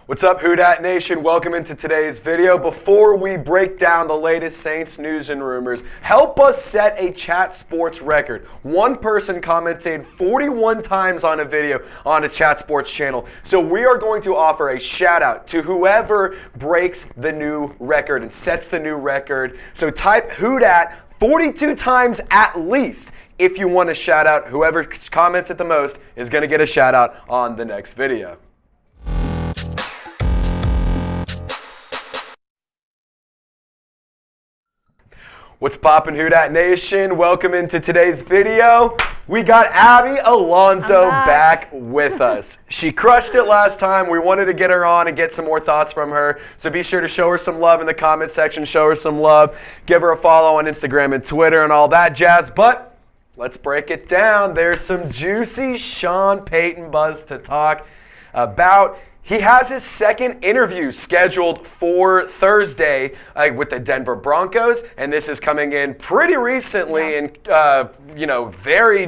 What's up, Who Dat Nation? Welcome into today's video. Before we break down the latest Saints news and rumors, help us set a chat sports record. One person commented 41 times on a video on a chat sports channel. So we are going to offer a shout out to whoever breaks the new record and sets the new record. So type Who Dat 42 times at least if you want a shout out. Whoever comments it the most is going to get a shout out on the next video. What's poppin', Who Dat Nation? Welcome into today's video. We got Abby Alonso back with us. She crushed it last time. We wanted to get her on and get some more thoughts from her. So be sure to show her some love in the comment section. Show her some love. Give her a follow on Instagram and Twitter and all that jazz. But let's break it down. There's some juicy Sean Payton buzz to talk about. He has his second interview scheduled for Thursday with the Denver Broncos, and this is coming in pretty recently and, very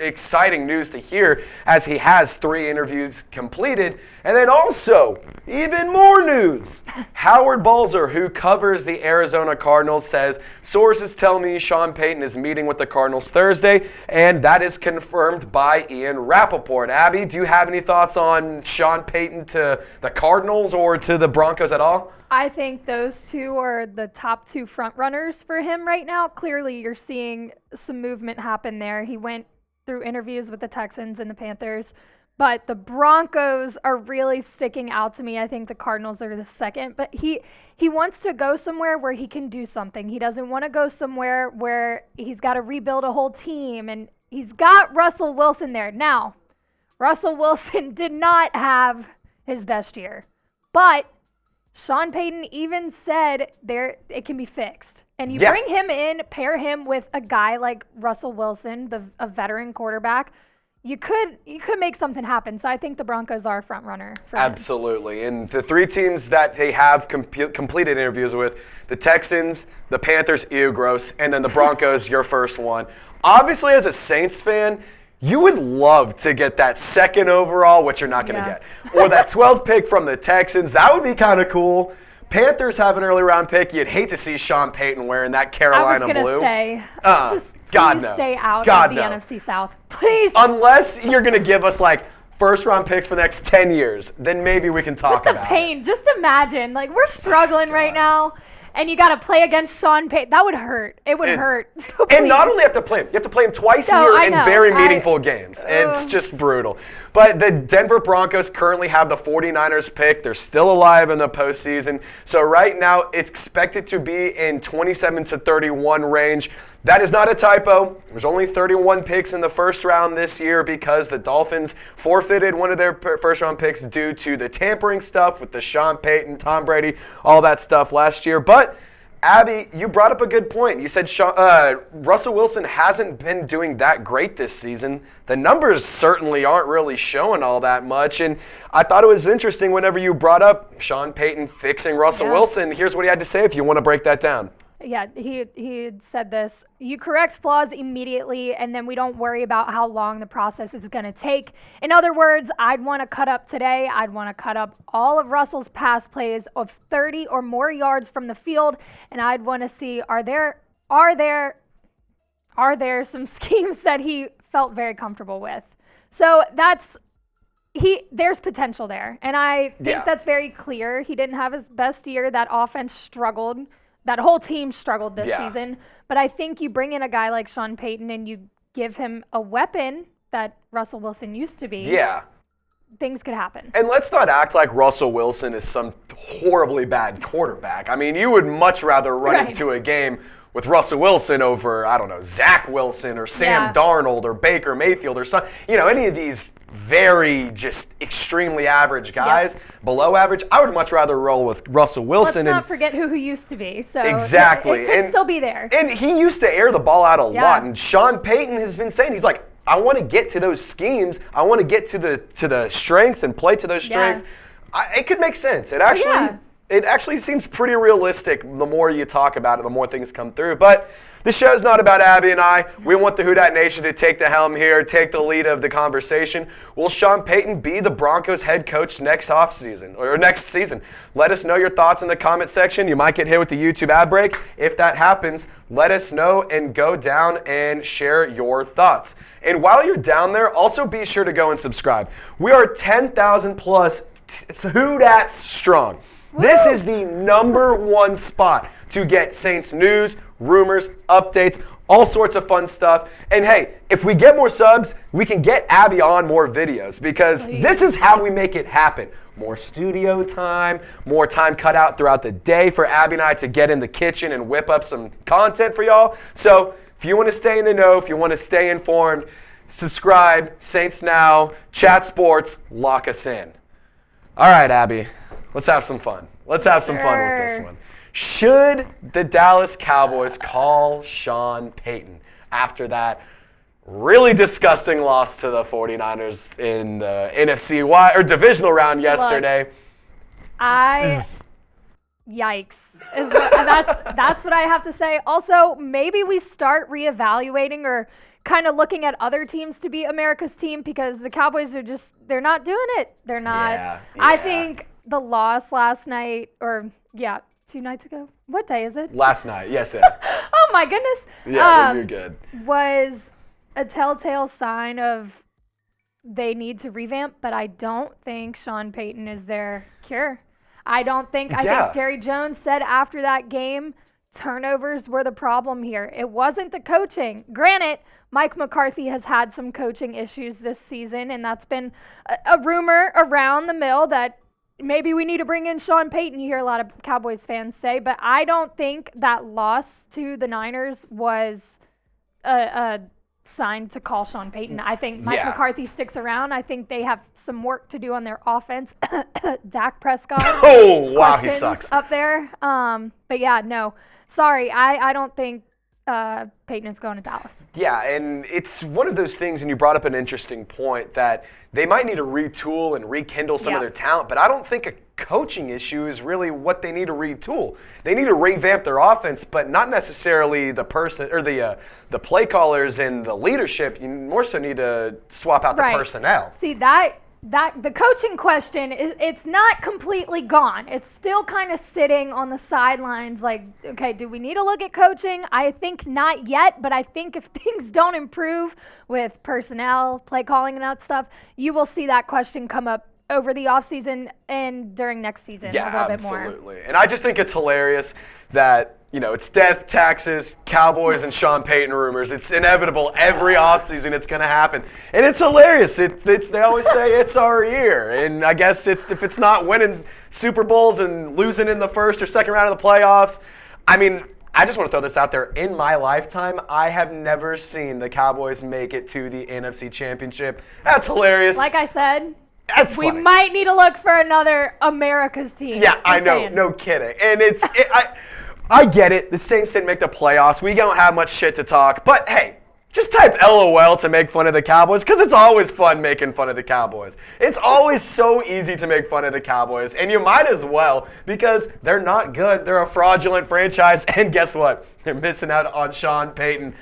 exciting news to hear as he has 3 interviews completed. And then also, even more news. Howard Balzer, who covers the Arizona Cardinals, says, sources tell me Sean Payton is meeting with the Cardinals Thursday, and that is confirmed by Ian Rapoport. Abby, do you have any thoughts on Sean Payton to the Cardinals or to the Broncos at all? I think those two are the top 2 front runners for him right now. Clearly, you're seeing some movement happen there. He went through interviews with the Texans and the Panthers, but the Broncos are really sticking out to me. I think the Cardinals are the second, but he wants to go somewhere where he can do something. He doesn't want to go somewhere where he's got to rebuild a whole team, and he's got Russell Wilson there. Now, Russell Wilson did not have his best year, but Sean Payton even said it can be fixed. And you bring him in, pair him with a guy like Russell Wilson, a veteran quarterback, you could make something happen. So I think the Broncos are a front runner for him. Absolutely. And the 3 teams that they have completed interviews with, the Texans, the Panthers, ew, gross, and then the Broncos, your first one. Obviously, as a Saints fan, you would love to get that 2nd overall, which you're not going to get, or that 12th pick from the Texans. That would be kind of cool. Panthers have an early round pick. You'd hate to see Sean Payton wearing that Carolina blue. I was going to say, God no. Stay out God of the no. NFC South, please. Unless you're going to give us like first round picks for the next 10 years, then maybe we can talk about it. The pain. Just imagine, like we're struggling right now. And you got to play against Sean Payton. That would hurt. It would hurt. So and not only have to play him, you have to play him twice a year in very meaningful games. It's just brutal. But the Denver Broncos currently have the 49ers pick. They're still alive in the postseason. So right now, it's expected to be in 27 to 31 range. That is not a typo. There's only 31 picks in the first round this year because the Dolphins forfeited one of their first round picks due to the tampering stuff with the Sean Payton, Tom Brady, all that stuff last year. But Abby, you brought up a good point. You said Russell Wilson hasn't been doing that great this season. The numbers certainly aren't really showing all that much. And I thought it was interesting whenever you brought up Sean Payton fixing Russell Wilson. Here's what he had to say if you want to break that down. Yeah, he had said this. You correct flaws immediately, and then we don't worry about how long the process is going to take. In other words, I'd want to cut up today. I'd want to cut up all of Russell's pass plays of 30 or more yards from the field, and I'd want to see are there some schemes that he felt very comfortable with. So there's potential there, and I think that's very clear. He didn't have his best year. That offense struggled. That whole team struggled this season. But I think you bring in a guy like Sean Payton and you give him a weapon that Russell Wilson used to be. Yeah. Things could happen. And let's not act like Russell Wilson is some horribly bad quarterback. I mean, you would much rather run into a game with Russell Wilson over, I don't know, Zach Wilson or Sam Darnold or Baker Mayfield or any of these very just extremely average guys, below average. I would much rather roll with Russell Wilson. Let's not forget who he used to be. So exactly. It could still be there. And he used to air the ball out a lot. And Sean Payton has been saying, he's like, I want to get to those schemes. I want to get to the strengths and play to those strengths. It could make sense. It actually it actually seems pretty realistic the more you talk about it, the more things come through. But the show's not about Abby and I. We want the Who Dat Nation to take the helm here, take the lead of the conversation. Will Sean Payton be the Broncos head coach next offseason or next season? Let us know your thoughts in the comment section. You might get hit with the YouTube ad break. If that happens, let us know and go down and share your thoughts. And while you're down there, also be sure to go and subscribe. We are 10,000 plus Who Dat strong. Woo! This is the #1 spot to get Saints news, rumors, updates, all sorts of fun stuff. And hey, if we get more subs, we can get Abby on more videos because this is how we make it happen. More studio time, more time cut out throughout the day for Abby and I to get in the kitchen and whip up some content for y'all. So if you want to stay in the know, if you want to stay informed, subscribe, Saints Now, Chat Sports, lock us in. All right, Abby, let's have some fun. Let's have some fun with this one. Should the Dallas Cowboys call Sean Payton after that really disgusting loss to the 49ers in the NFC or divisional round yesterday? Look, yikes. That's what I have to say. Also, maybe we start reevaluating or kind of looking at other teams to be America's team because the Cowboys are they're not doing it. They're not. Yeah. I think the loss last night 2 nights ago? What day is it? Last night, yes, yeah. Oh my goodness. Yeah, you're good. Was a telltale sign of they need to revamp, but I don't think Sean Payton is their cure. I think Jerry Jones said after that game, turnovers were the problem here. It wasn't the coaching. Granted, Mike McCarthy has had some coaching issues this season, and that's been a rumor around the mill that maybe we need to bring in Sean Payton, you hear a lot of Cowboys fans say, but I don't think that loss to the Niners was a sign to call Sean Payton. I think Mike McCarthy sticks around. I think they have some work to do on their offense. Dak Prescott. Oh, wow, he sucks. Up there. But yeah, no. Sorry, I don't think Payton is going to Dallas. Yeah, and it's one of those things, and you brought up an interesting point, that they might need to retool and rekindle some of their talent, but I don't think a coaching issue is really what they need to retool. They need to revamp their offense, but not necessarily the person or the play callers and the leadership. You more so need to swap out the personnel. See, the coaching question it's not completely gone. It's still kind of sitting on the sidelines like, okay, do we need to look at coaching? I think not yet, but I think if things don't improve with personnel, play calling and that stuff, you will see that question come up over the offseason and during next season a little bit more. Absolutely. And I just think it's hilarious that, it's death, taxes, Cowboys, and Sean Payton rumors. It's inevitable. Every offseason it's going to happen. And it's hilarious. They always say it's our year. And I guess if it's not winning Super Bowls and losing in the first or second round of the playoffs, I mean, I just want to throw this out there. In my lifetime, I have never seen the Cowboys make it to the NFC Championship. That's hilarious. Like I said, we funny. Might need to look for another America's team. Yeah, I know. No kidding. And I get it. The Saints didn't make the playoffs. We don't have much shit to talk. But, hey, just type LOL to make fun of the Cowboys because it's always fun making fun of the Cowboys. It's always so easy to make fun of the Cowboys. And you might as well because they're not good. They're a fraudulent franchise. And guess what? They're missing out on Sean Payton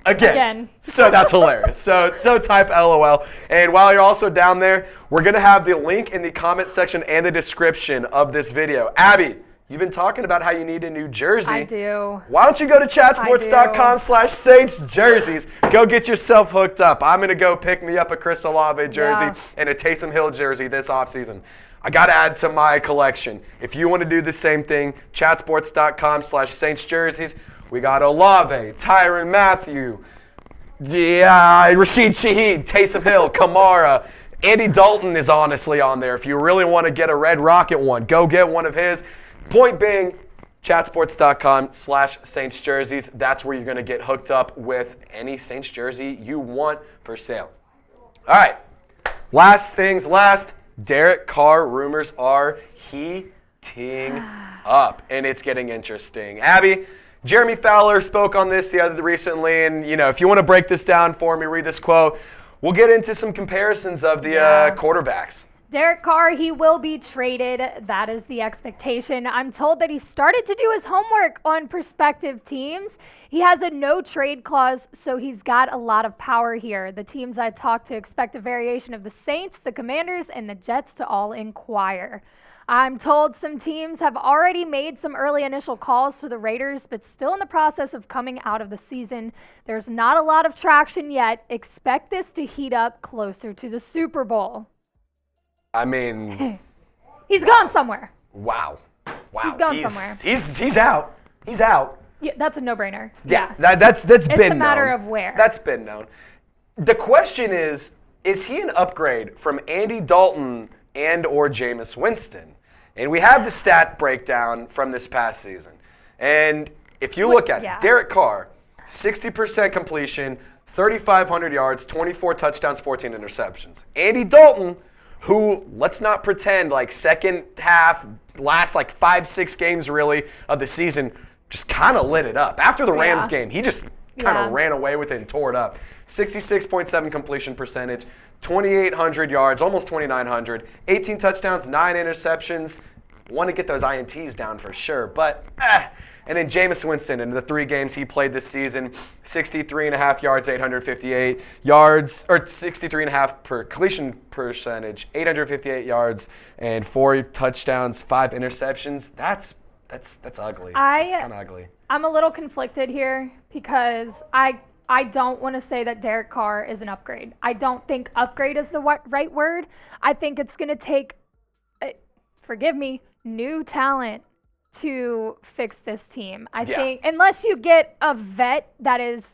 again. So that's hilarious. So type LOL. And while you're also down there, we're going to have the link in the comment section and the description of this video. Abby, you've been talking about how you need a new jersey. I do. Why don't you go to chatsports.com/Saints jerseys. Go get yourself hooked up. I'm going to go pick me up a Chris Olave jersey and a Taysom Hill jersey this offseason. I got to add to my collection. If you want to do the same thing, chatsports.com/Saints jerseys. We got Olave, Tyrann Mathieu, Rashid Shaheed, Taysom Hill, Kamara. Andy Dalton is honestly on there. If you really want to get a Red Rocket one, go get one of his. Point being, chatsports.com/Saints jerseys. That's where you're going to get hooked up with any Saints jersey you want for sale. All right. Last things last. Derek Carr rumors are heating up, and it's getting interesting. Abby, Jeremy Fowler spoke on this recently, and if you want to break this down for me, read this quote. We'll get into some comparisons of the quarterbacks. Derek Carr, he will be traded. That is the expectation. I'm told that he started to do his homework on prospective teams. He has a no-trade clause, so he's got a lot of power here. The teams I talked to expect a variation of the Saints, the Commanders, and the Jets to all inquire. I'm told some teams have already made some early initial calls to the Raiders, but still in the process of coming out of the season. There's not a lot of traction yet. Expect this to heat up closer to the Super Bowl. I mean, he's gone somewhere. Wow. He's gone somewhere. He's out. He's out. Yeah, that's a no-brainer. Yeah. That's been known. It's a matter of where. That's been known. The question is he an upgrade from Andy Dalton and or Jameis Winston? And we have the stat breakdown from this past season. And if you look at it, Derek Carr, 60% completion, 3,500 yards, 24 touchdowns, 14 interceptions. Andy Dalton, who, let's not pretend, like second half, last like 5-6 games really of the season, just kind of lit it up. After the Rams game, he just kind of ran away with it and tore it up. 66.7 completion percentage, 2,800 yards, almost 2,900, 18 touchdowns, 9 interceptions. Want to get those INTs down for sure, but And then Jameis Winston in the 3 games he played this season, 63.5 yards, 858 yards, or 63.5 per completion percentage, 858 yards, and 4 touchdowns, 5 interceptions. That's ugly. That's kind of ugly. I'm a little conflicted here because I don't want to say that Derek Carr is an upgrade. I don't think upgrade is the right word. I think it's going to take, forgive me, new talent to fix this team. I think unless you get a vet that is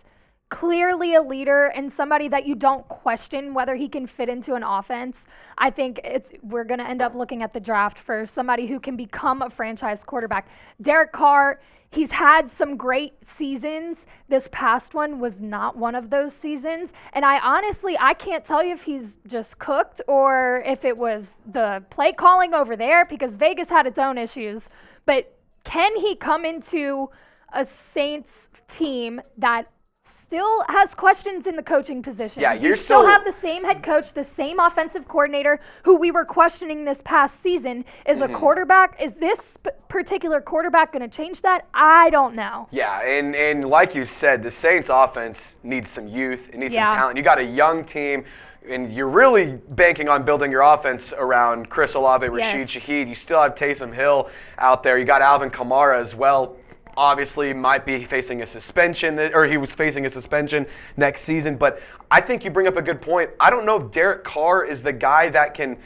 clearly a leader and somebody that you don't question whether he can fit into an offense, I think we're going to end up looking at the draft for somebody who can become a franchise quarterback. Derek Carr, he's had some great seasons. This past one was not one of those seasons. And I can't tell you if he's just cooked or if it was the play calling over there, because Vegas had its own issues. But can he come into a Saints team that still has questions in the coaching position? Yeah, you still have the same head coach, the same offensive coordinator who we were questioning this past season. Is a quarterback, is this particular quarterback going to change that? I don't know. Yeah, and like you said, the Saints offense needs some youth. It needs some talent. You got a young team, and you're really banking on building your offense around Chris Olave, Rashid Shaheed. You still have Taysom Hill out there. You got Alvin Kamara as well. Obviously might be facing a suspension, or he was facing a suspension next season. But I think you bring up a good point. I don't know if Derek Carr is the guy that can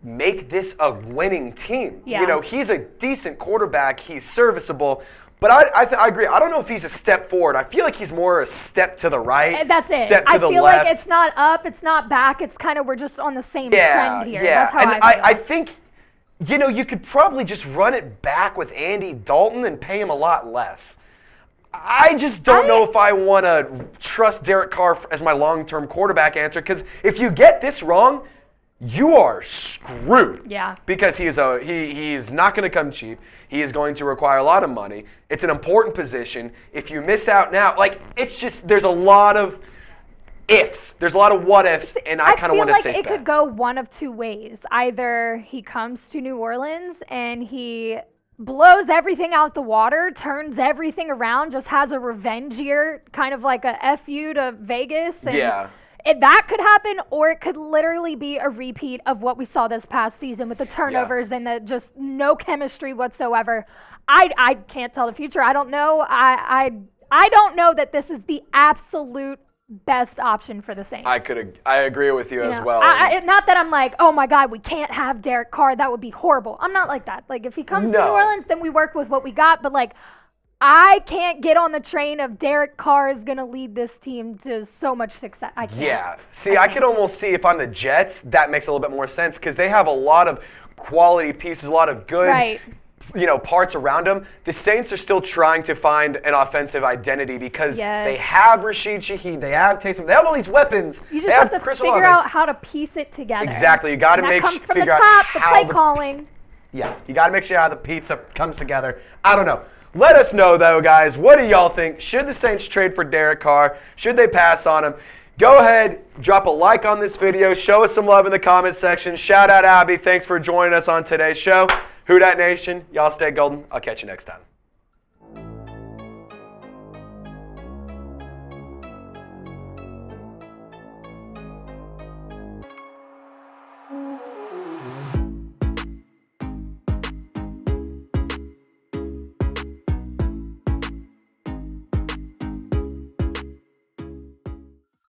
make this a winning team. Yeah. You know, he's a decent quarterback. He's serviceable. But I agree. I don't know if he's a step forward. I feel like he's more a step to the right. That's it. Step to the left. I feel like it's not up, it's not back. It's kind of, we're just on the same trend here. Yeah, That's how I feel. I think, you know, you could probably just run it back with Andy Dalton and pay him a lot less. I just don't know if I want to trust Derek Carr as my long-term quarterback answer, because if you get this wrong, you are screwed. Yeah. Because he is not going to come cheap. He is going to require a lot of money. It's an important position. If you miss out now, like, it's just, there's a lot of ifs. There's a lot of what ifs, and I kind of want to say I feel like it could go one of two ways. Either he comes to New Orleans and he blows everything out the water, turns everything around, just has a revenge year, kind of like a F you to Vegas. And that could happen, or it could literally be a repeat of what we saw this past season with the turnovers and the just no chemistry whatsoever. I can't tell the future. I don't know. I don't know that this is the absolute best option for the Saints. I agree with you as well. Not that I'm like, oh my God, we can't have Derek Carr. That would be horrible. I'm not like that. Like, if he comes to New Orleans, then we work with what we got. But like, I can't get on the train of Derek Carr is going to lead this team to so much success. I can't. Yeah. See, I could almost see if I'm the Jets, that makes a little bit more sense, because they have a lot of quality pieces, a lot of good parts around them. The Saints are still trying to find an offensive identity because they have Rashid Shaheed, they have Taysom, they have all these weapons. You just have to figure out how to piece it together. Exactly. You got to figure out how the play calling. Yeah. You got to make sure how the pizza comes together. I don't know. Let us know, though, guys. What do y'all think? Should the Saints trade for Derek Carr? Should they pass on him? Go ahead, drop a like on this video, show us some love in the comment section. Shout out Abby. Thanks for joining us on today's show. Who Dat Nation, y'all stay golden. I'll catch you next time.